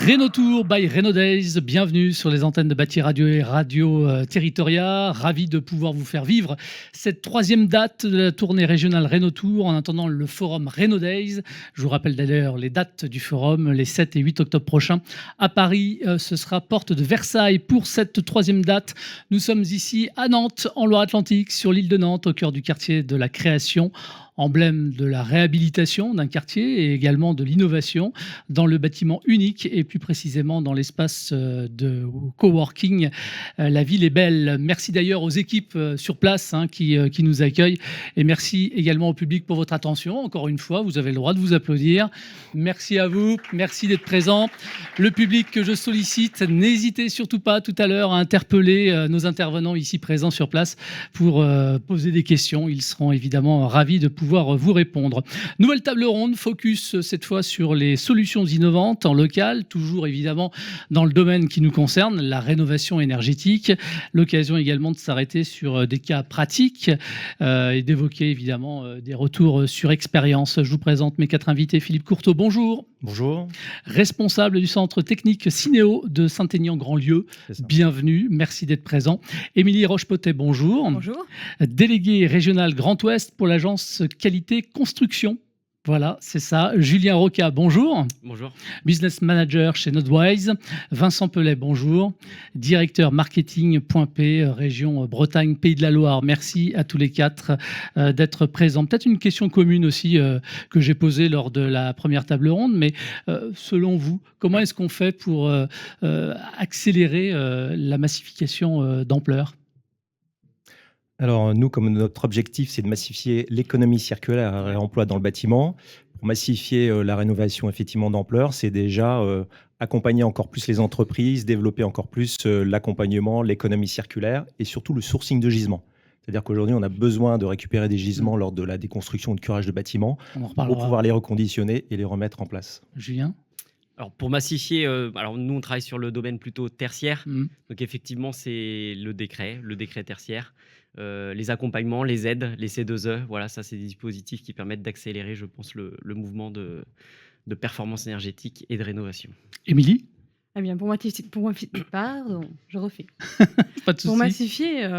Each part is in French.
Renault Tour by Renault Days, bienvenue sur les antennes de Bâti Radio et Radio Territoria. Ravi de pouvoir vous faire vivre cette troisième date de la tournée régionale Renault Tour en attendant le forum Renault Days. Je vous rappelle d'ailleurs les dates du forum, les 7 et 8 octobre prochains. À Paris, ce sera porte de Versailles pour cette troisième date. Nous sommes ici à Nantes, en Loire-Atlantique, sur l'île de Nantes, au cœur du quartier de la création, emblème de la réhabilitation d'un quartier et également de l'innovation dans le bâtiment unique et plus précisément dans l'espace de coworking. La ville est belle. Merci d'ailleurs aux équipes sur place qui nous accueillent et merci également au public pour votre attention. Encore une fois, vous avez le droit de vous applaudir. Merci à vous, merci d'être présents. Le public que je sollicite, n'hésitez surtout pas tout à l'heure à interpeller nos intervenants ici présents sur place pour poser des questions. Ils seront évidemment ravis de pouvoir vous répondre. Nouvelle table ronde, focus cette fois sur les solutions innovantes en local, toujours évidemment dans le domaine qui nous concerne, la rénovation énergétique. L'occasion également de s'arrêter sur des cas pratiques et d'évoquer évidemment des retours sur expérience. Je vous présente mes quatre invités. Philippe Courteau, bonjour. Bonjour. Responsable du centre technique Cinéo de Saint-Aignan-Grandlieu. Bienvenue, merci d'être présent. Émilie Rochepotet, bonjour. Bonjour. Déléguée régionale Grand Ouest pour l'agence Qualité Construction. Voilà, c'est ça. Julien Roca, bonjour. Bonjour. Business manager chez Nodewise. Vincent Pellet, bonjour. Directeur marketing .P, région Bretagne, Pays de la Loire. Merci à tous les quatre d'être présents. Peut-être une question commune aussi que j'ai posée lors de la première table ronde, mais selon vous, comment est-ce qu'on fait pour accélérer la massification d'ampleur ? Alors nous, comme notre objectif, c'est de massifier l'économie circulaire et réemploi dans le bâtiment. Pour massifier la rénovation effectivement d'ampleur, c'est déjà accompagner encore plus les entreprises, développer encore plus l'accompagnement, l'économie circulaire et surtout le sourcing de gisements. C'est-à-dire qu'aujourd'hui, on a besoin de récupérer des gisements lors de la déconstruction ou de curage de bâtiments pour pouvoir les reconditionner et les remettre en place. Julien ? Alors pour massifier, alors nous on travaille sur le domaine plutôt tertiaire, donc effectivement c'est le décret tertiaire, les accompagnements, les aides, les C2E, voilà, ça c'est des dispositifs qui permettent d'accélérer, je pense, le mouvement de performance énergétique et de rénovation. Émilie ? Eh bien, pardon, je refais. Pas de souci. Pour massifier,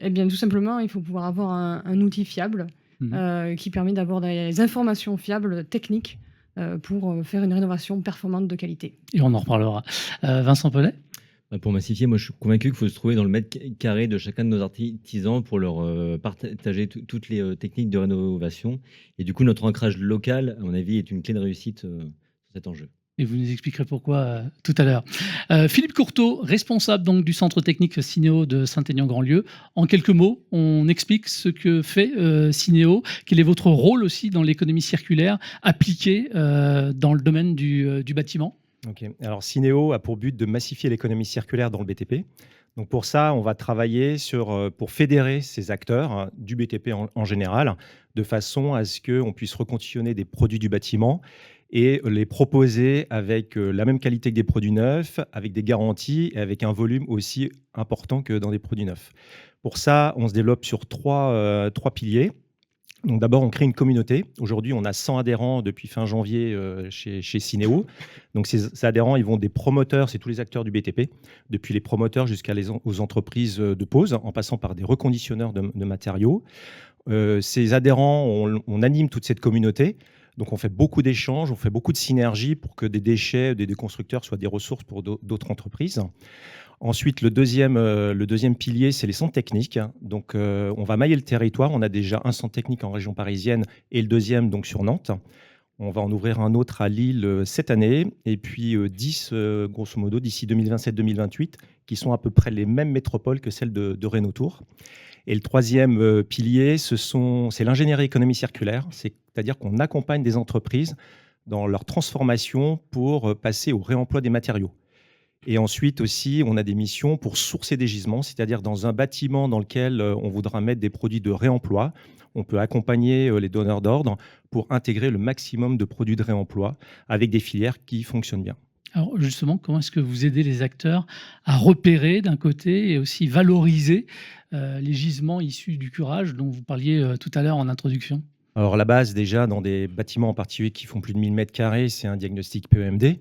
eh bien, tout simplement, il faut pouvoir avoir un outil fiable qui permet d'avoir des informations fiables, techniques, pour faire une rénovation performante de qualité. Et on en reparlera. Vincent Pellet ? Pour massifier, moi je suis convaincu qu'il faut se trouver dans le mètre carré de chacun de nos artisans pour leur partager toutes les techniques de rénovation. Et du coup, notre ancrage local, à mon avis, est une clé de réussite sur cet enjeu. Et vous nous expliquerez pourquoi tout à l'heure. Philippe Courteau, responsable donc du centre technique Cinéo de Saint-Aignan-Grandlieu. En quelques mots, on explique ce que fait Cinéo. Quel est votre rôle aussi dans l'économie circulaire appliquée dans le domaine du bâtiment ? Ok. Alors Cinéo a pour but de massifier l'économie circulaire dans le BTP. Donc pour ça, on va travailler pour fédérer ces acteurs du BTP en général, de façon à ce qu'on puisse reconditionner des produits du bâtiment et les proposer avec la même qualité que des produits neufs, avec des garanties et avec un volume aussi important que dans des produits neufs. Pour ça, on se développe sur trois piliers. Donc d'abord, on crée une communauté. Aujourd'hui, on a 100 adhérents depuis fin janvier chez Cinéo. Donc ces adhérents, ils vont des promoteurs, c'est tous les acteurs du BTP, depuis les promoteurs aux entreprises de pose, en passant par des reconditionneurs de matériaux. Ces adhérents, on anime toute cette communauté. Donc on fait beaucoup d'échanges, on fait beaucoup de synergies pour que des déchets des constructeurs soient des ressources pour d'autres entreprises. Ensuite, le deuxième pilier, c'est les centres techniques. Donc, on va mailler le territoire. On a déjà un centre technique en région parisienne et le deuxième donc sur Nantes. On va en ouvrir un autre à Lille cette année et puis 10, grosso modo, d'ici 2027-2028, qui sont à peu près les mêmes métropoles que celles de Renault Tour. Et le troisième pilier, c'est l'ingénierie économie circulaire, c'est-à-dire qu'on accompagne des entreprises dans leur transformation pour passer au réemploi des matériaux. Et ensuite aussi, on a des missions pour sourcer des gisements, c'est-à-dire dans un bâtiment dans lequel on voudra mettre des produits de réemploi, on peut accompagner les donneurs d'ordre pour intégrer le maximum de produits de réemploi avec des filières qui fonctionnent bien. Alors justement, comment est-ce que vous aidez les acteurs à repérer d'un côté et aussi valoriser les gisements issus du curage dont vous parliez tout à l'heure en introduction ? Alors la base déjà, dans des bâtiments en particulier qui font plus de 1000 m², c'est un diagnostic PEMD.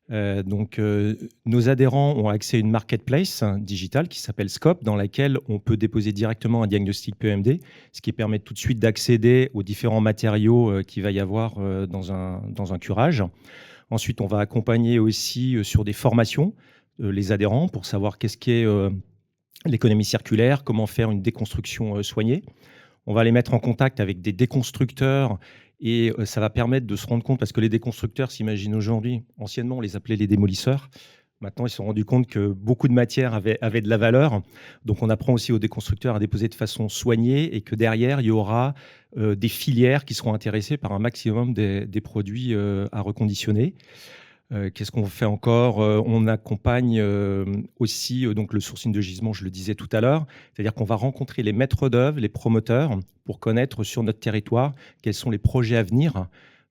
Nos adhérents ont accès à une marketplace digitale qui s'appelle Scope, dans laquelle on peut déposer directement un diagnostic PEMD, ce qui permet tout de suite d'accéder aux différents matériaux qu'il va y avoir dans un curage. Ensuite, on va accompagner aussi sur des formations les adhérents pour savoir qu'est-ce qu'est l'économie circulaire, comment faire une déconstruction soignée. On va les mettre en contact avec des déconstructeurs et ça va permettre de se rendre compte, parce que les déconstructeurs s'imaginent aujourd'hui, anciennement on les appelait les démolisseurs. Maintenant, ils se sont rendus compte que beaucoup de matières avaient de la valeur. Donc, on apprend aussi aux déconstructeurs à déposer de façon soignée et que derrière, il y aura des filières qui seront intéressées par un maximum des produits à reconditionner. Qu'est-ce qu'on fait encore? On accompagne aussi donc le sourcing de gisement, je le disais tout à l'heure. C'est-à-dire qu'on va rencontrer les maîtres d'œuvre, les promoteurs, pour connaître sur notre territoire quels sont les projets à venir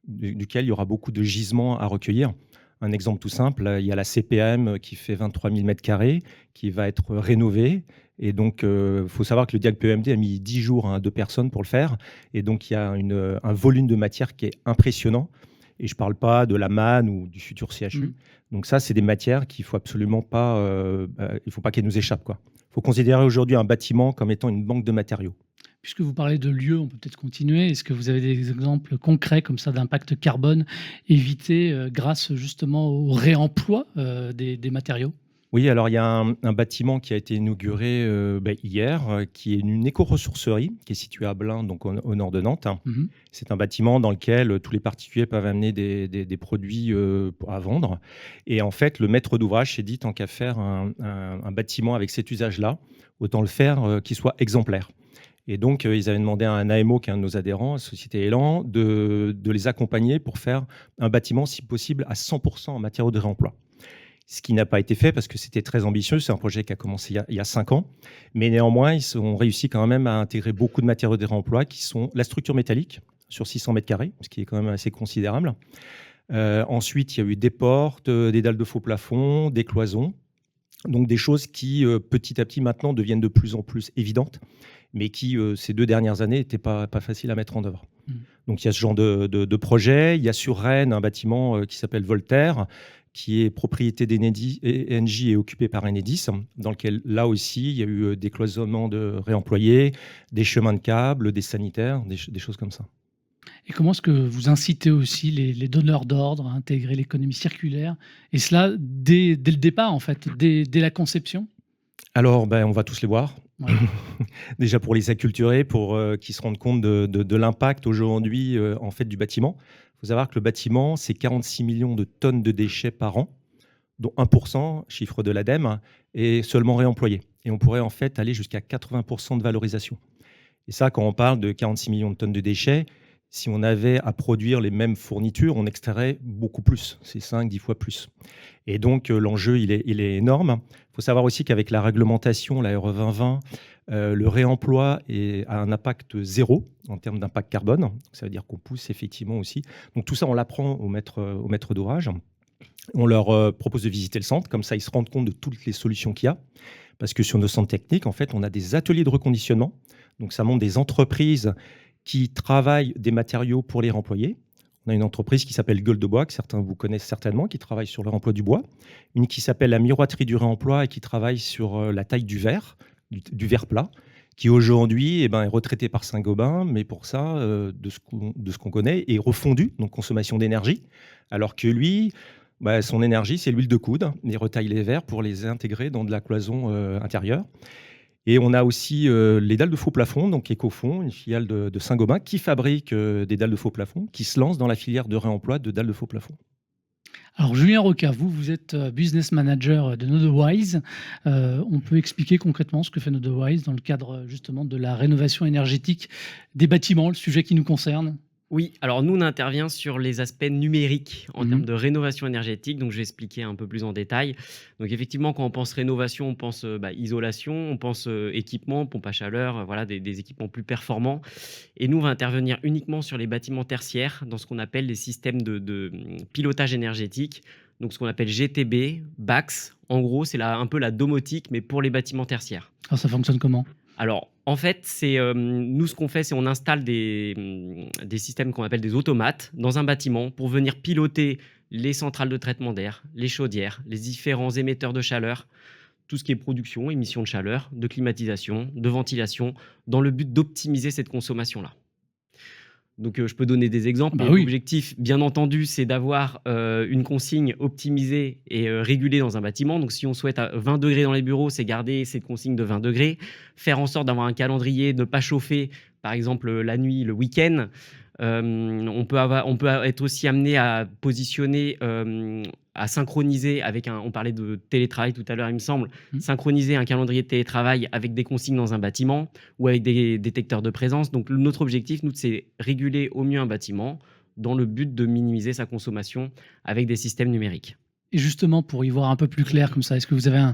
duquel il y aura beaucoup de gisements à recueillir. Un exemple tout simple, il y a la CPM qui fait 23 000 m², qui va être rénovée. Et donc, il faut savoir que le diag PEMD a mis 10 jours à 2 personnes pour le faire. Et donc, il y a un volume de matière qui est impressionnant. Et je ne parle pas de la manne ou du futur CHU. Donc ça, c'est des matières qu'il ne faut absolument pas, il faut pas qu'elles nous échappent, quoi. Il faut considérer aujourd'hui un bâtiment comme étant une banque de matériaux. Puisque vous parlez de lieux, on peut peut-être continuer. Est-ce que vous avez des exemples concrets comme ça d'impact carbone évité grâce justement au réemploi des matériaux? Oui, alors il y a un bâtiment qui a été inauguré hier, qui est une éco-ressourcerie, qui est située à Blain, donc au nord de Nantes. C'est un bâtiment dans lequel tous les particuliers peuvent amener des produits à vendre. Et en fait, le maître d'ouvrage s'est dit, tant qu'à faire un bâtiment avec cet usage-là, autant le faire qu'il soit exemplaire. Et donc, ils avaient demandé à un AMO, qui est un de nos adhérents, la société Elan, de les accompagner pour faire un bâtiment, si possible, à 100% en matériaux de réemploi. Ce qui n'a pas été fait parce que c'était très ambitieux. C'est un projet qui a commencé il y a 5 ans. Mais néanmoins, ils ont réussi quand même à intégrer beaucoup de matériaux de réemploi qui sont la structure métallique sur 600 m², ce qui est quand même assez considérable. Ensuite, il y a eu des portes, des dalles de faux plafond, des cloisons. Donc des choses qui, petit à petit, maintenant, deviennent de plus en plus évidentes, mais qui, ces 2 dernières années, n'étaient pas faciles à mettre en œuvre. Donc il y a ce genre de projet. Il y a sur Rennes un bâtiment qui s'appelle Voltaire, qui est propriété d'Engie et occupé par Enedis, dans lequel, là aussi, il y a eu des cloisonnements de réemployés, des chemins de câbles, des sanitaires, des choses comme ça. Et comment est-ce que vous incitez aussi les donneurs d'ordre à intégrer l'économie circulaire? Et cela dès le départ, en fait, dès la conception? Alors, on va tous les voir. Ouais. Déjà pour les acculturer, pour qu'ils se rendent compte de l'impact aujourd'hui en fait, du bâtiment. Il faut savoir que le bâtiment, c'est 46 millions de tonnes de déchets par an, dont 1%, chiffre de l'ADEME, est seulement réemployé. Et on pourrait en fait aller jusqu'à 80% de valorisation. Et ça, quand on parle de 46 millions de tonnes de déchets, si on avait à produire les mêmes fournitures, on extrairait beaucoup plus, c'est 5-10 fois plus. Et donc, l'enjeu, il est énorme. Il faut savoir aussi qu'avec la réglementation, la RE 2020, le réemploi a un impact zéro en termes d'impact carbone. Ça veut dire qu'on pousse effectivement aussi. Donc, tout ça, on l'apprend aux maîtres d'ouvrage. On leur propose de visiter le centre. Comme ça, ils se rendent compte de toutes les solutions qu'il y a. Parce que sur nos centres techniques, en fait, on a des ateliers de reconditionnement. Donc, ça montre des entreprises qui travaillent des matériaux pour les réemployer. On a une entreprise qui s'appelle Gueule de Bois, que certains vous connaissent certainement, qui travaille sur le réemploi du bois. Une qui s'appelle la Miroiterie du réemploi et qui travaille sur la taille du verre, du verre plat, qui aujourd'hui est retraité par Saint-Gobain, mais pour ça, de ce qu'on connaît, est refondu, donc consommation d'énergie, alors que lui, son énergie, c'est l'huile de coude. Il retaille les verres pour les intégrer dans de la cloison intérieure. Et on a aussi les dalles de faux plafond, donc Ecofond, une filiale de Saint-Gobain, qui fabrique des dalles de faux plafond, qui se lance dans la filière de réemploi de dalles de faux plafond. Alors Julien Roca, vous êtes business manager de Nodewise. On peut expliquer concrètement ce que fait Nodewise dans le cadre justement de la rénovation énergétique des bâtiments, le sujet qui nous concerne? Oui, alors nous, on intervient sur les aspects numériques en termes de rénovation énergétique. Donc, je vais expliquer un peu plus en détail. Donc, effectivement, quand on pense rénovation, on pense isolation, on pense équipement, pompe à chaleur, voilà, des équipements plus performants. Et nous, on va intervenir uniquement sur les bâtiments tertiaires, dans ce qu'on appelle les systèmes de pilotage énergétique. Donc, ce qu'on appelle GTB, BAX. En gros, c'est un peu la domotique, mais pour les bâtiments tertiaires. Alors, ça fonctionne comment? Alors, en fait, nous, ce qu'on fait, c'est on installe des systèmes qu'on appelle des automates dans un bâtiment pour venir piloter les centrales de traitement d'air, les chaudières, les différents émetteurs de chaleur, tout ce qui est production, émission de chaleur, de climatisation, de ventilation, dans le but d'optimiser cette consommation-là. Donc, je peux donner des exemples. Bah oui. L'objectif, bien entendu, c'est d'avoir une consigne optimisée et régulée dans un bâtiment. Donc, si on souhaite à 20 degrés dans les bureaux, c'est garder cette consigne de 20 degrés. Faire en sorte d'avoir un calendrier, ne pas chauffer, par exemple, la nuit, le week-end. On peut être aussi amené à positionner, à synchroniser avec on parlait de télétravail tout à l'heure, il me semble, synchroniser un calendrier de télétravail avec des consignes dans un bâtiment ou avec des détecteurs de présence. Donc, notre objectif, nous, c'est réguler au mieux un bâtiment dans le but de minimiser sa consommation avec des systèmes numériques. Et justement, pour y voir un peu plus clair comme ça, est-ce que vous avez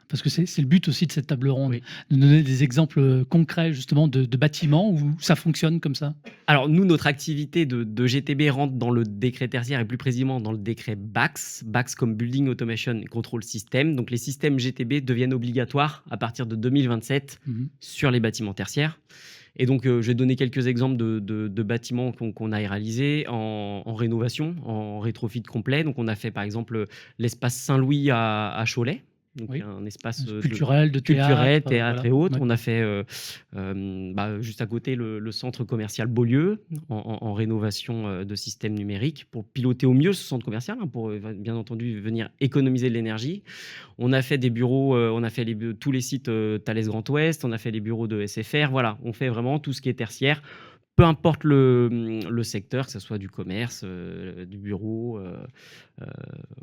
parce que c'est le but aussi de cette table ronde, Oui. de donner des exemples concrets justement de bâtiments où ça fonctionne comme ça? Alors nous, notre activité de GTB rentre dans le décret tertiaire et plus précisément dans le décret BACS comme Building Automation Control System. Donc les systèmes GTB deviennent obligatoires à partir de 2027 sur les bâtiments tertiaires. Et donc, je vais donner quelques exemples de bâtiments qu'on a réalisés en rénovation, en rétrofit complet. Donc, on a fait par exemple l'espace Saint-Louis à Cholet. Donc, Oui. un espace Culturel, de théâtre, théâtre voilà. et autres. Ouais. On a fait juste à côté le centre commercial Beaulieu en rénovation de systèmes numériques pour piloter au mieux ce centre commercial, pour bien entendu venir économiser de l'énergie. On a fait des bureaux, on a fait tous les sites Thales Grand Ouest, on a fait les bureaux de SFR. Voilà, on fait vraiment tout ce qui est tertiaire. Peu importe le secteur, que ce soit du commerce, du bureau,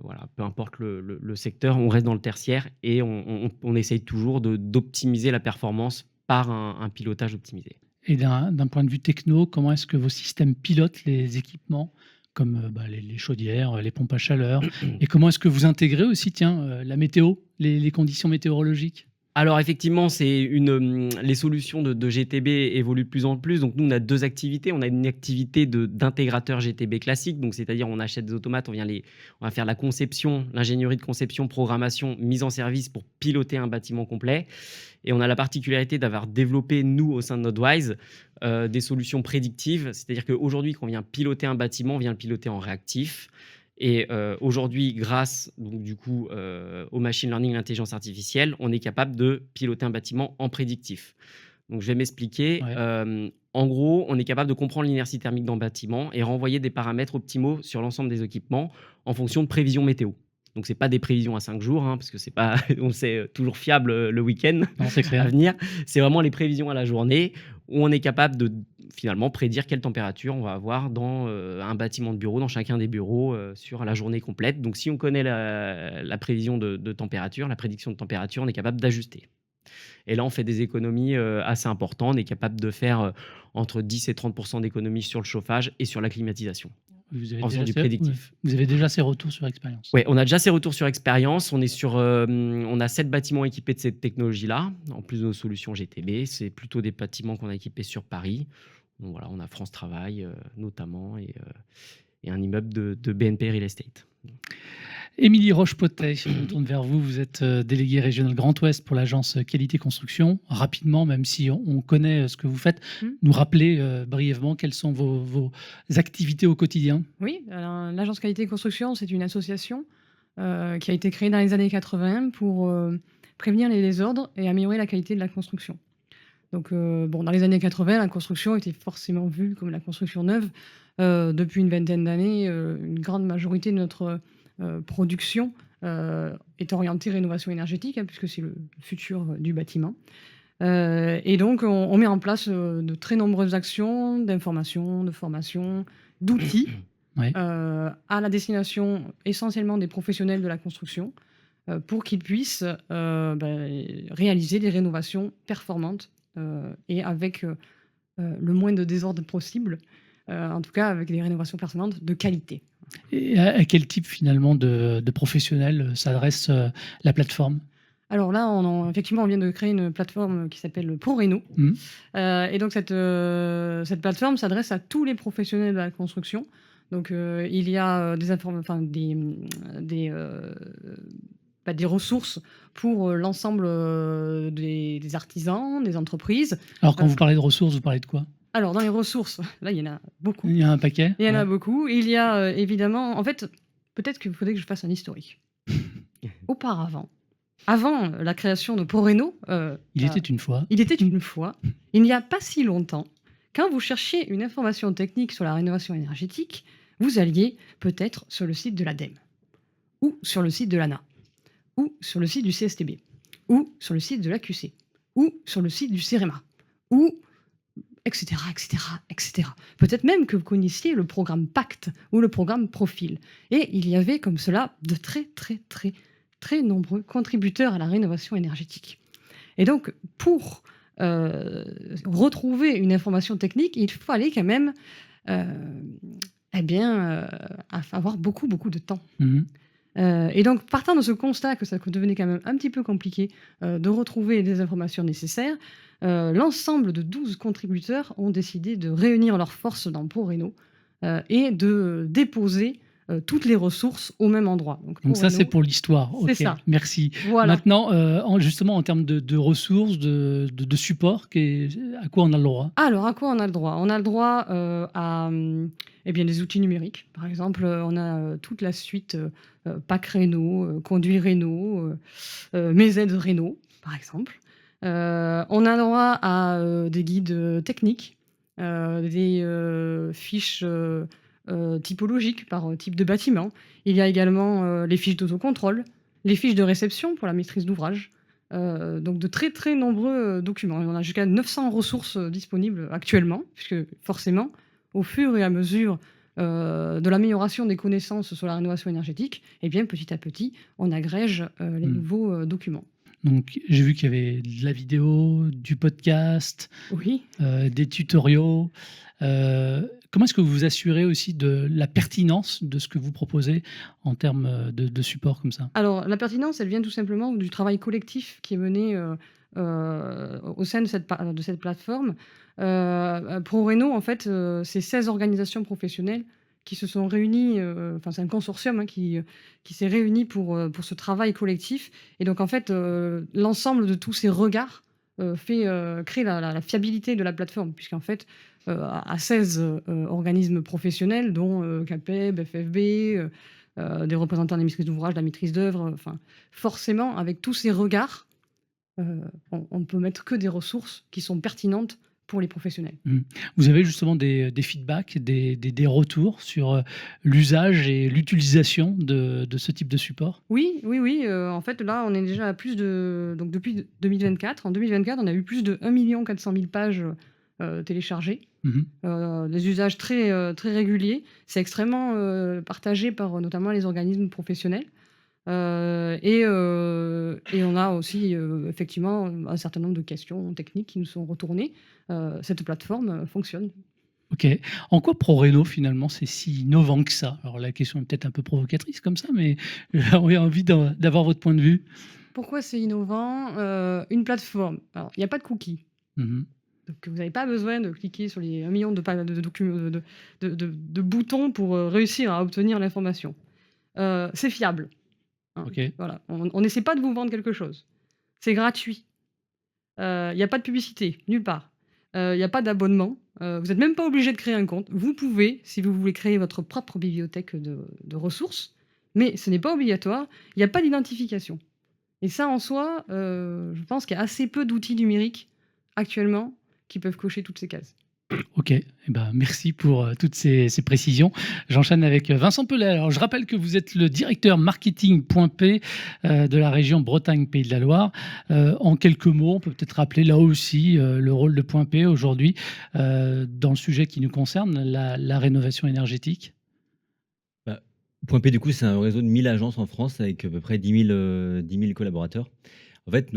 voilà, peu importe le secteur, on reste dans le tertiaire et on essaye toujours d'optimiser la performance par un pilotage optimisé. Et d'un point de vue techno, comment est-ce que vos systèmes pilotent les équipements comme les chaudières, les pompes à chaleur? Et comment est-ce que vous intégrez aussi la météo, les conditions météorologiques? Alors effectivement, les solutions de GTB évoluent de plus en plus. Donc nous, on a deux activités. On a une activité d'intégrateur GTB classique, donc c'est-à-dire on achète des automates, on va faire la conception, l'ingénierie de conception, programmation, mise en service pour piloter un bâtiment complet. Et on a la particularité d'avoir développé, nous, au sein de Nodewise, des solutions prédictives. C'est-à-dire qu'aujourd'hui, quand on vient piloter un bâtiment, on vient le piloter en réactif. Et aujourd'hui, grâce au machine learning et l'intelligence artificielle, on est capable de piloter un bâtiment en prédictif. Donc, je vais m'expliquer. Ouais. En gros, on est capable de comprendre l'inertie thermique d'un bâtiment et renvoyer des paramètres optimaux sur l'ensemble des équipements en fonction de prévisions météo. Donc, ce n'est pas des prévisions à 5 jours, parce que c'est pas, on sait, toujours fiable le week-end à venir. C'est vraiment les prévisions à la journée où on est capable de finalement prédire quelle température on va avoir dans un bâtiment de bureau, dans chacun des bureaux sur la journée complète. Donc, si on connaît la prévision de température, la prédiction de température, on est capable d'ajuster. Et là, on fait des économies assez importantes. On est capable de faire entre 10 et 30% d'économies sur le chauffage et sur la climatisation. En faisant du prédictif. Vous avez déjà ces retours sur expérience? Oui, on a déjà ces retours sur expérience. On a 7 bâtiments équipés de cette technologie-là, en plus de nos solutions GTB. C'est plutôt des bâtiments qu'on a équipés sur Paris. Donc voilà, on a France Travail notamment et un immeuble de BNP Real Estate. Émilie Roche-Potet, je me tourne vers vous. Vous êtes déléguée régionale Grand Ouest pour l'agence Qualité Construction. Rapidement, même si on connaît ce que vous faites, nous rappeler brièvement quelles sont vos activités au quotidien. Oui, l'agence Qualité Construction, c'est une association qui a été créée dans les années 80 pour prévenir les désordres et améliorer la qualité de la construction. Donc, dans les années 80, la construction était forcément vue comme la construction neuve. Depuis une vingtaine d'années, une grande majorité de notre production est orientée rénovation énergétique, puisque c'est le futur du bâtiment. Et donc, on met en place de très nombreuses actions d'information, de formation, d'outils à la destination essentiellement des professionnels de la construction pour qu'ils puissent réaliser des rénovations performantes et avec le moins de désordre possible, en tout cas avec des rénovations performantes de qualité. Et à quel type finalement de professionnels s'adresse la plateforme? Alors là, effectivement, on vient de créer une plateforme qui s'appelle ProRéno. Et donc cette plateforme s'adresse à tous les professionnels de la construction. Donc il y a des ressources pour l'ensemble des artisans, des entreprises. Alors quand vous parlez de ressources, vous parlez de quoi? Alors dans les ressources, là il y en a beaucoup. Il y a un paquet? Il y en a beaucoup. Il y a évidemment, en fait, peut-être qu'il faudrait que je fasse un historique. Auparavant, avant la création de ProRéno, Il était une fois. il était une fois, il n'y a pas si longtemps, quand vous cherchiez une information technique sur la rénovation énergétique, vous alliez peut-être sur le site de l'ADEME, ou sur le site de l'ANA, ou sur le site du CSTB, ou sur le site de l'AQC, ou sur le site du CEREMA, ou etc., etc., etc. Peut-être même que vous connaissiez le programme Pacte ou le programme Profil. Et il y avait comme cela de très, très, très, très nombreux contributeurs à la rénovation énergétique. Et donc, pour retrouver une information technique, il fallait quand même avoir beaucoup, beaucoup de temps. Mhm. Et donc, partant de ce constat que ça devenait quand même un petit peu compliqué de retrouver les informations nécessaires, l'ensemble de 12 contributeurs ont décidé de réunir leurs forces dans ProRéno et de déposer toutes les ressources au même endroit. Donc ça, ProRéno, c'est pour l'histoire. c'est Ok, ça. merci. Voilà. Maintenant, justement, en termes de ressources, de support, à quoi on a le droit? Alors, à quoi on a le droit? On a le droit à des outils numériques. Par exemple, on a toute la suite Pack Réno, Conduit Réno, Mes aides Réno, par exemple. On a le droit à des guides techniques, des fiches typologiques par type de bâtiment. Il y a également les fiches d'autocontrôle, les fiches de réception pour la maîtrise d'ouvrage. Donc de très très nombreux documents. On a jusqu'à 900 ressources disponibles actuellement, puisque forcément, au fur et à mesure de l'amélioration des connaissances sur la rénovation énergétique, eh bien, petit à petit, on agrège les nouveaux documents. Donc, j'ai vu qu'il y avait de la vidéo, du podcast, Oui. des tutoriaux. Comment est-ce que vous vous assurez aussi de la pertinence de ce que vous proposez en termes de support comme ça? Alors, la pertinence, elle vient tout simplement du travail collectif qui est mené au sein de cette plateforme. ProRéno, en fait, c'est 16 organisations professionnelles qui se sont réunies, c'est un consortium qui s'est réuni pour ce travail collectif. Et donc, en fait, l'ensemble de tous ces regards crée la fiabilité de la plateforme, puisqu'en fait, à 16 organismes professionnels, dont CAPEB, FFB, des représentants de la maîtrise d'ouvrage, de la maîtrise d'œuvre, forcément, avec tous ces regards, on ne peut mettre que des ressources qui sont pertinentes pour les professionnels. Vous avez justement des feedbacks, des retours sur l'usage et l'utilisation de ce type de support? Oui. En fait, là, on est déjà à plus de... Donc, depuis 2024, en 2024, on a eu plus de 1 400 000 pages téléchargées. Des usages très, très réguliers. C'est extrêmement partagé par notamment les organismes professionnels. Et on a aussi effectivement un certain nombre de questions techniques qui nous sont retournées. Cette plateforme fonctionne. Ok. En quoi ProRéno, finalement, c'est si innovant que ça? Alors, la question est peut-être un peu provocatrice comme ça, mais j'ai envie d'avoir votre point de vue. Pourquoi c'est innovant? Une plateforme. Alors, il n'y a pas de cookies. Donc, vous n'avez pas besoin de cliquer sur les 1 million de boutons pour réussir à obtenir l'information. C'est fiable. Ok. Voilà. On n'essaie pas de vous vendre quelque chose. C'est gratuit. Il n'y a pas de publicité, nulle part. Il n'y a pas d'abonnement. Vous n'êtes même pas obligé de créer un compte. Vous pouvez, si vous voulez créer votre propre bibliothèque de ressources, mais ce n'est pas obligatoire. Il n'y a pas d'identification. Et ça, en soi, je pense qu'il y a assez peu d'outils numériques actuellement qui peuvent cocher toutes ces cases. Ok, merci pour toutes ces précisions. J'enchaîne avec Vincent Pellet. Alors, je rappelle que vous êtes le directeur marketing.p de la région Bretagne-Pays de la Loire. En quelques mots, on peut peut-être rappeler là aussi le rôle de Point P aujourd'hui dans le sujet qui nous concerne, la rénovation énergétique. Point P, du coup, c'est un réseau de 1000 agences en France avec à peu près 10 000 collaborateurs. En fait,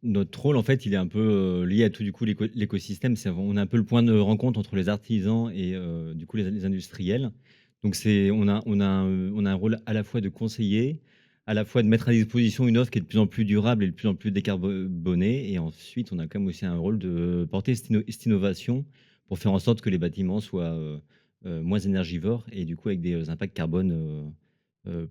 notre rôle, en fait, il est un peu lié à tout du coup l'écosystème. On a un peu le point de rencontre entre les artisans et du coup les industriels. Donc on a un rôle à la fois de conseiller, à la fois de mettre à disposition une offre qui est de plus en plus durable et de plus en plus décarbonée. Et ensuite, on a quand même aussi un rôle de porter cette innovation pour faire en sorte que les bâtiments soient moins énergivores et du coup avec des impacts carbone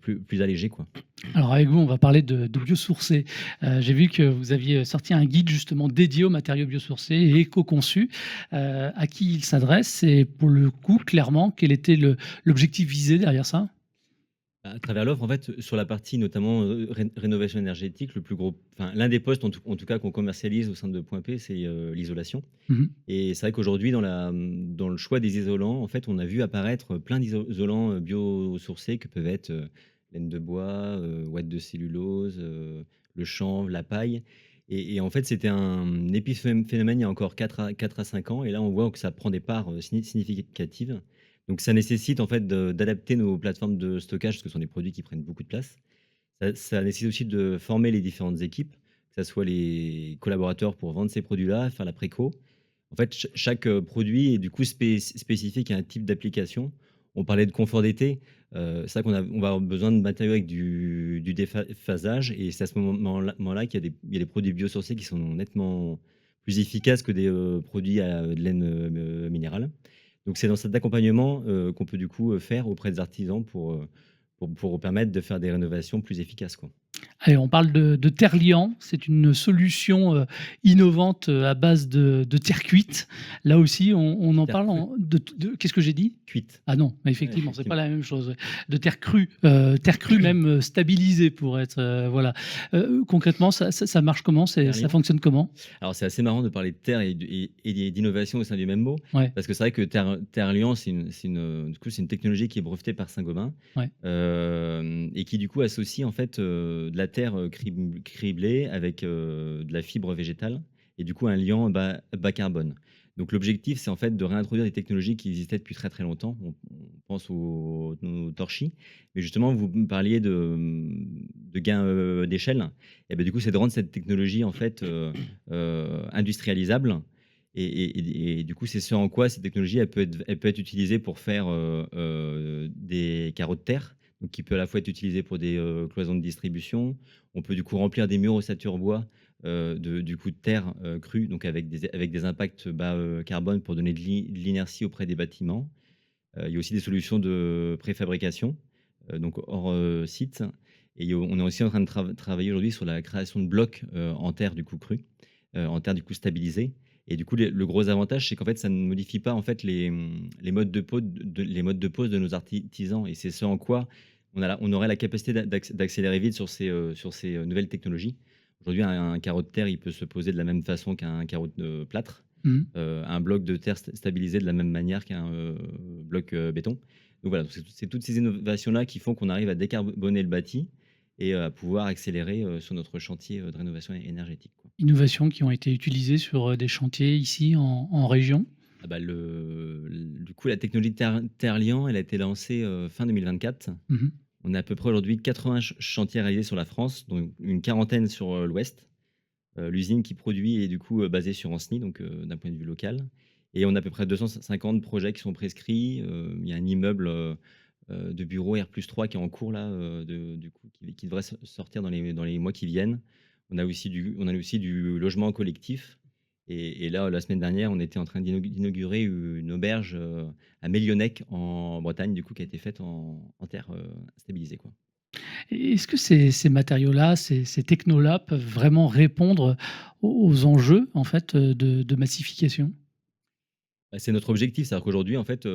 plus allégés, quoi. Alors avec vous, on va parler de biosourcés. J'ai vu que vous aviez sorti un guide justement dédié aux matériaux biosourcés et éco-conçus. À qui il s'adresse? Et pour le coup, clairement, quel était l'objectif visé derrière ça? À travers l'offre, en fait, sur la partie notamment rénovation énergétique, l'un des postes en tout cas qu'on commercialise au sein de Point P, c'est l'isolation. Mmh. Et c'est vrai qu'aujourd'hui, dans le choix des isolants, en fait, on a vu apparaître plein d'isolants biosourcés que peuvent être laine de bois, ouate de cellulose, le chanvre, la paille. Et en fait, c'était un épiphénomène il y a encore 4 à 5 ans. Et là, on voit que ça prend des parts significatives. Donc, ça nécessite en fait d'adapter nos plateformes de stockage, parce que ce sont des produits qui prennent beaucoup de place. Ça nécessite aussi de former les différentes équipes, que ce soit les collaborateurs pour vendre ces produits-là, faire la préco. En fait, chaque produit est du coup spécifique à un type d'application. On parlait de confort d'été. C'est vrai on va avoir besoin de matériaux avec du déphasage. Et c'est à ce moment-là qu'il y a des produits biosourcés qui sont nettement plus efficaces que des produits de laine minérale. Donc, c'est dans cet accompagnement qu'on peut du coup faire auprès des artisans pour permettre de faire des rénovations plus efficaces, quoi. Allez, on parle de terre liant. C'est une solution innovante à base de terre cuite. Là aussi, on en Terre parle crue. qu'est-ce que j'ai dit? Cuite. Ah non, Ouais, effectivement, c'est pas effectivement. la même chose. Ouais. De terre crue même stabilisée pour être voilà. Concrètement, ça marche comment? Terre Ça liant. fonctionne comment? Alors, c'est assez marrant de parler de terre et d'innovation au sein du même mot, Ouais, parce que c'est vrai que Terre-Liant, du coup, c'est une technologie qui est brevetée par Saint-Gobain, ouais. et qui du coup associe en fait de la terre criblée avec de la fibre végétale et du coup un liant bas carbone. Donc l'objectif, c'est en fait de réintroduire des technologies qui existaient depuis très très longtemps. On pense aux torchis, mais justement vous me parliez de gains d'échelle. Et ben du coup, c'est de rendre cette technologie en fait industrialisable. Et du coup, c'est ce en quoi cette technologie elle peut être utilisée pour faire des carreaux de terre, donc qui peut à la fois être utilisé pour des cloisons de distribution. On peut du coup remplir des murs ossature bois du coup de terre crue, donc avec des impacts bas carbone pour donner de l'inertie auprès des bâtiments. Il y a aussi des solutions de préfabrication, donc hors site. Et on est aussi en train de travailler aujourd'hui sur la création de blocs en terre du coup crue, en terre du coup stabilisée. Et du coup, le gros avantage, c'est qu'en fait, ça ne modifie pas en fait les modes de pose de nos artisans. Et c'est ce en quoi on aurait la capacité d'accélérer vite sur ces nouvelles technologies. Aujourd'hui, un carreau de terre, il peut se poser de la même façon qu'un carreau de plâtre, Mmh. un bloc de terre stabilisé de la même manière qu'un bloc béton. Donc voilà, c'est toutes ces innovations-là qui font qu'on arrive à décarboner le bâti et à pouvoir accélérer sur notre chantier de rénovation énergétique, quoi. Innovations qui ont été utilisées sur des chantiers ici en région. Ah bah du coup, la technologie de Terre-Liant, elle a été lancée fin 2024. Mmh. On a à peu près aujourd'hui 80 chantiers réalisés sur la France, dont une quarantaine sur l'Ouest. L'usine qui produit est du coup basée sur Ancenis, donc d'un point de vue local. Et on a à peu près 250 projets qui sont prescrits. Il y a un immeuble de bureau R+3 qui est en cours là, du coup, qui devrait sortir dans les mois qui viennent. On a aussi du logement collectif. Et là, la semaine dernière, on était en train d'inaugurer une auberge à Mélionec en Bretagne, du coup, qui a été faite en terre stabilisée, quoi. Est-ce que ces matériaux-là, ces technos-là peuvent vraiment répondre aux enjeux en fait, de massification? Bah, c'est notre objectif, c'est-à-dire qu'aujourd'hui, en fait,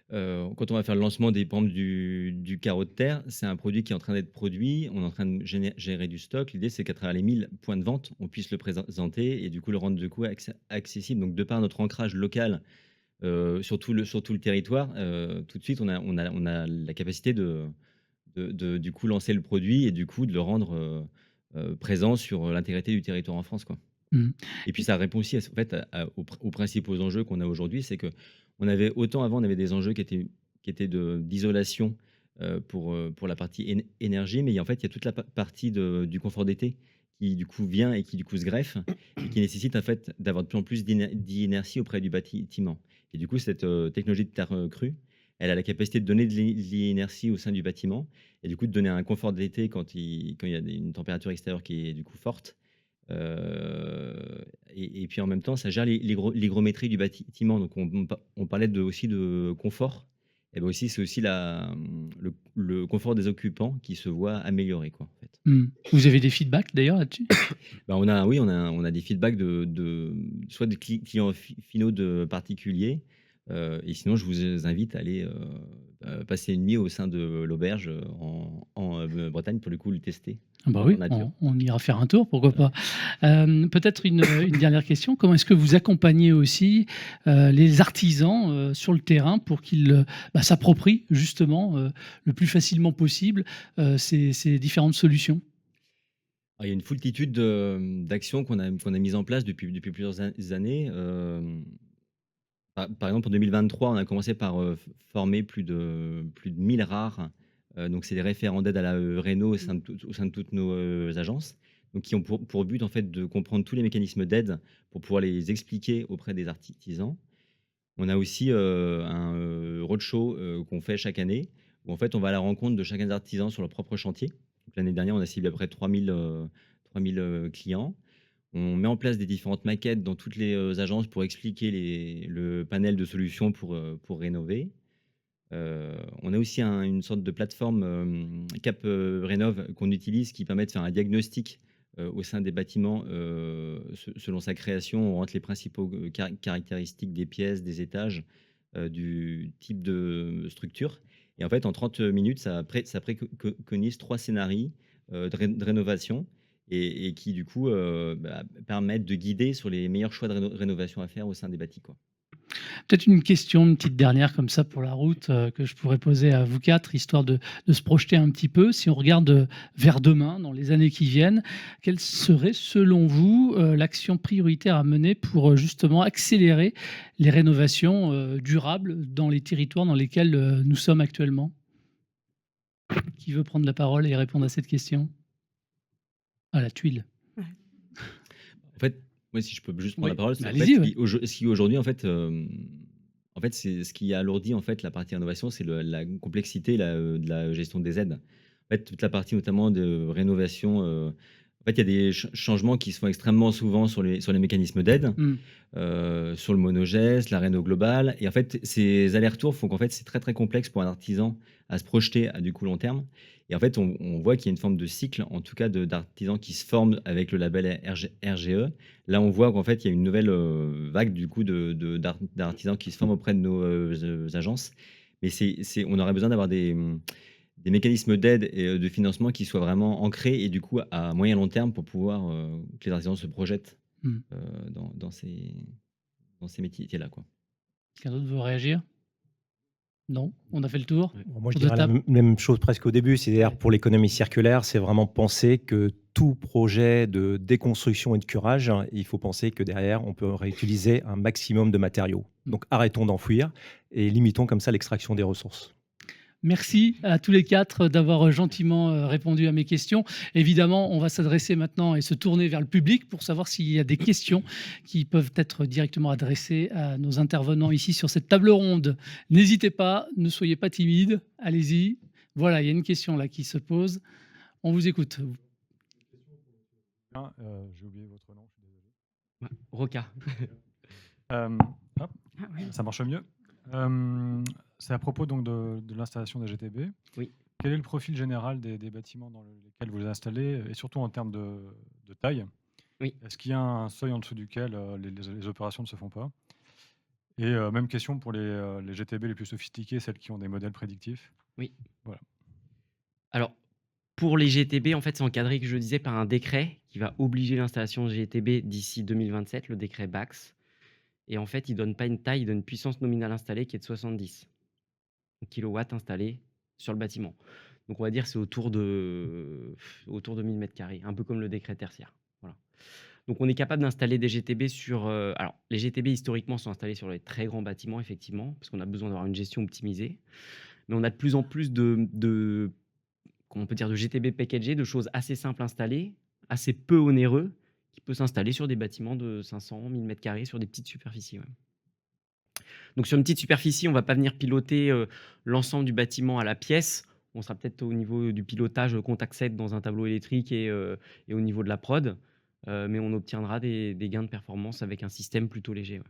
quand on va faire le lancement par exemple, du carreau de terre, c'est un produit qui est en train d'être produit, on est en train de gérer du stock. L'idée, c'est qu'à travers les 1000 points de vente, on puisse le présenter et du coup le rendre du coup accessible. Donc de par notre ancrage local, sur tout le territoire, tout de suite, on a la capacité du coup lancer le produit et du coup de le rendre présent sur l'intégrité du territoire en France, quoi. Mmh. Et puis ça répond aussi en fait, aux principaux enjeux qu'on a aujourd'hui. C'est que on avait autant avant, on avait des enjeux qui étaient d'isolation pour la partie énergie, mais en fait, il y a toute la partie du confort d'été qui du coup vient et qui du coup se greffe et qui nécessite en fait d'avoir de plus en plus d'inertie auprès du bâtiment. Et du coup, cette technologie de terre crue, elle a la capacité de donner de l'inertie au sein du bâtiment et du coup de donner un confort d'été quand il y a une température extérieure qui est du coup forte. Et puis en même temps, ça gère l'hygrométrie du bâtiment. Donc on parlait aussi de confort. Et ben aussi, c'est aussi le confort des occupants qui se voit amélioré, quoi, en fait. Mmh. Vous avez des feedbacks d'ailleurs là-dessus? Ben, on a des feedbacks soit de clients finaux de particuliers. Et sinon, je vous invite à aller passer une nuit au sein de l'auberge, Bretagne pour le coup le tester Ah bah en oui, nature. on ira faire un tour, pourquoi Voilà. pas. Peut-être une dernière question. Comment est-ce que vous accompagnez aussi, les artisans, sur le terrain pour qu'ils, s'approprient justement, le plus facilement possible, ces différentes solutions? Alors, il y a une foultitude d'actions qu'on a mises en place depuis plusieurs années. Par exemple, en 2023, on a commencé par former plus de 1000 rares. Donc, c'est des référents d'aide à la réno au sein de toutes nos agences. Donc, qui ont pour but en fait de comprendre tous les mécanismes d'aide pour pouvoir les expliquer auprès des artisans. On a aussi un roadshow qu'on fait chaque année où en fait on va à la rencontre de chacun des artisans sur leur propre chantier. Donc, l'année dernière, on a ciblé à peu près 3000 clients. On met en place des différentes maquettes dans toutes les agences pour expliquer le panel de solutions pour rénover. On a aussi une sorte de plateforme Cap Rénov qu'on utilise qui permet de faire un diagnostic au sein des bâtiments selon sa création. On rentre les principaux caractéristiques des pièces, des étages, du type de structure. Et en fait, en 30 minutes, ça préconise 3 scénarios de rénovation et qui, du coup, permettent de guider sur les meilleurs choix de rénovation à faire au sein des bâtis, quoi. Peut-être une question, une petite dernière comme ça pour la route, que je pourrais poser à vous 4, histoire de se projeter un petit peu. Si on regarde, vers demain, dans les années qui viennent, quelle serait selon vous, l'action prioritaire à mener pour, justement accélérer les rénovations, durables dans les territoires dans lesquels, nous sommes actuellement? Qui veut prendre la parole et répondre à cette question? Ah, la tuile. Ouais. En fait, moi, si je peux juste prendre Oui, la parole, bah, en fait, allez-y, ouais. ce qui aujourd'hui, en fait, c'est ce qui alourdit en fait la partie innovation, c'est la complexité de la gestion des aides. En fait, toute la partie notamment de rénovation, en fait, il y a des changements qui se font extrêmement souvent sur les mécanismes d'aide, Mmh. sur le monogeste, la réno globale. Et en fait, ces allers-retours font qu'en fait, c'est très très complexe pour un artisan à se projeter à du coup long terme. Et en fait, on voit qu'il y a une forme de cycle, en tout cas d'artisans qui se forment avec le label RGE. Là, on voit qu'en fait, il y a une nouvelle vague du coup d'artisans qui se forment auprès de nos agences. Mais on aurait besoin d'avoir des mécanismes d'aide et de financement qui soient vraiment ancrés et du coup à moyen long terme pour pouvoir que les artisans se projettent Mmh. dans ces métiers-là, quoi. Quelqu'un d'autre veut réagir? Non? On a fait le tour? Ouais. Bon, moi, je Tour de dirais la table? même chose presque au début, c'est-à-dire Ouais. pour l'économie circulaire, c'est vraiment penser que tout projet de déconstruction et de curage, il faut penser que derrière, on peut réutiliser un maximum de matériaux. Donc arrêtons d'enfouir et limitons comme ça l'extraction des ressources. Merci à tous les 4 d'avoir gentiment répondu à mes questions. Évidemment, on va s'adresser maintenant et se tourner vers le public pour savoir s'il y a des questions qui peuvent être directement adressées à nos intervenants ici sur cette table ronde. N'hésitez pas, ne soyez pas timides, allez-y. Voilà, il y a une question là qui se pose. On vous écoute. J'ai oublié votre nom, je suis désolé. Ouais, Roca. Hop, Ah oui. ça marche mieux. C'est à propos donc de l'installation des GTB. Oui. Quel est le profil général des bâtiments dans lesquels vous les installez et surtout en termes de taille? Oui. Est-ce qu'il y a un seuil en dessous duquel les opérations ne se font pas? Et même question pour les GTB les plus sophistiqués, celles qui ont des modèles prédictifs. Oui. Voilà. Alors, pour les GTB, en fait, c'est encadré, que je disais, par un décret qui va obliger l'installation de GTB d'ici 2027, le décret BAX. Et en fait, il donne pas une taille, il donne une puissance nominale installée qui est de 70 kilowatts installés sur le bâtiment. Donc on va dire c'est autour de 1000 mètres carrés, un peu comme le décret tertiaire. Voilà. Donc on est capable d'installer des GTB sur... alors les GTB historiquement sont installés sur les très grands bâtiments, effectivement, parce qu'on a besoin d'avoir une gestion optimisée. Mais on a de plus en plus comment on peut dire, de GTB packagés, de choses assez simples installées, assez peu onéreux, qui peut s'installer sur des bâtiments de 500, 1000 mètres carrés, sur des petites superficies. Ouais. Donc sur une petite superficie, on ne va pas venir piloter l'ensemble du bâtiment à la pièce. On sera peut-être au niveau du pilotage contact set dans un tableau électrique et au niveau de la prod. Mais on obtiendra des gains de performance avec un système plutôt léger. Ouais.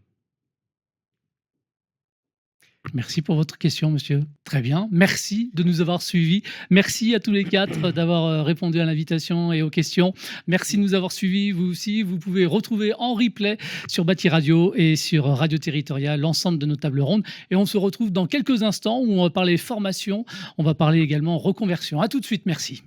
Merci pour votre question, monsieur. Très bien. Merci de nous avoir suivis. Merci à tous les 4 d'avoir répondu à l'invitation et aux questions. Merci de nous avoir suivis, vous aussi. Vous pouvez retrouver en replay sur Bâti Radio et sur Radio Territoria l'ensemble de nos tables rondes. Et on se retrouve dans quelques instants où on va parler formation. On va parler également reconversion. À tout de suite. Merci.